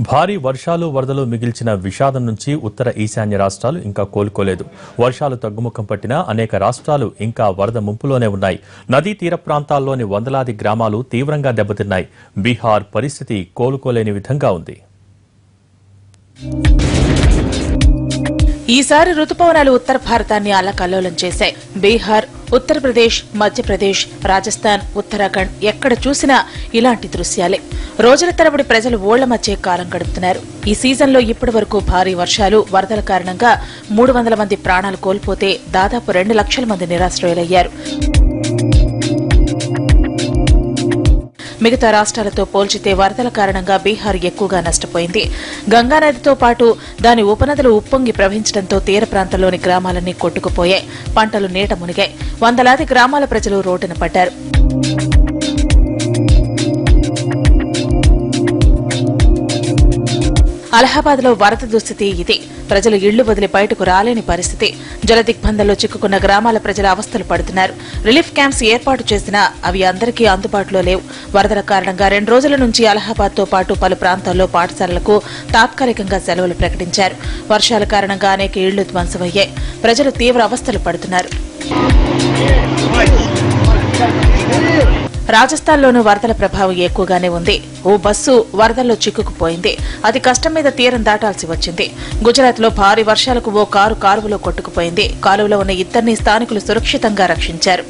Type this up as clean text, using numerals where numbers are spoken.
భారీ వర్షాలు వరదలు మిగిల్చిన విషాదం నుంచి ఉత్తర ఈశాన్య రాష్ట్రాలు ఇంకా కోలుకోలేదు. వర్షాలు తగ్గుముఖం పట్టినా అనేక రాష్ట్రాలు ఇంకా వరద ముంపులోనే ఉన్నాయి. నదీ తీర ప్రాంతాల్లోని వందలాది గ్రామాలు తీవ్రంగా దెబ్బతిన్నాయి. బీహార్ పరిస్థితి కోలుకోలేని విధంగా ఉంది. ఈసారి రుతుపవనాలు ఉత్తర భారతాన్ని అల్లకల్లోలం చేశాయి. బీహార్, ఉత్తరప్రదేశ్, మధ్యప్రదేశ్, రాజస్థాన్, ఉత్తరాఖండ్ ఎక్కడ చూసినా ఇలాంటి దృశ్యాలే. రోజుల తరబడి ప్రజలు ఓళ్ల మధ్య కాలం గడుపుతున్నారు. ఈ సీజన్లో ఇప్పటి వరకు భారీ వర్షాలు, వరదల కారణంగా 300 మంది ప్రాణాలు కోల్పోతే దాదాపు 2 లక్షల మంది నిరాశ్రయులయ్యారు. మిగతా రాష్ట్రాలతో పోల్చితే వరదల కారణంగా బీహార్ ఎక్కువగా నష్టపోయింది. గంగానదితో పాటు దాని ఉపనదులు ఉప్పొంగి ప్రవహించడంతో తీర ప్రాంతంలోని గ్రామాలన్నీ కొట్టుకుపోయాయి. పంటలు నీట మునిగాయి. వందలాది గ్రామాల ప్రజలు రోడ్డున పడ్డారు. అలహాబాద్ లో వరద దుస్థితి ఇది. ప్రజలు ఇళ్లు వదిలి బయటకు రాలేని పరిస్థితి. జలదిగ్బంధంలో చిక్కుకున్న గ్రామాల ప్రజల అవస్థలు పడుతున్నారు. రిలీఫ్ క్యాంప్స్ ఏర్పాటు చేసినా అవి అందరికీ అందుబాటులో లేవు. వరదల కారణంగా 2 రోజుల నుంచి అలహాబాద్ తో పాటు పలు ప్రాంతాల్లో పాఠశాలలకు తాత్కాలికంగా సెలవులు ప్రకటించారు. వర్షాల కారణంగా అనేక ఇళ్లు ధ్వంసమయ్యాయి. ప్రజలు తీవ్ర అవస్థలు పడుతున్నారు. రాజస్థాన్లోనూ వరదల ప్రభావం ఎక్కువగానే ఉంది. ఓ బస్సు వరదల్లో చిక్కుకుపోయింది. అతి కష్టం మీద తీరం దాటాల్సి వచ్చింది. గుజరాత్ లో భారీ వర్షాలకు ఓ కారు కాలువలో కొట్టుకుపోయింది. కాలువలో ఉన్న 2 స్థానికులు సురక్షితంగా రక్షించారు.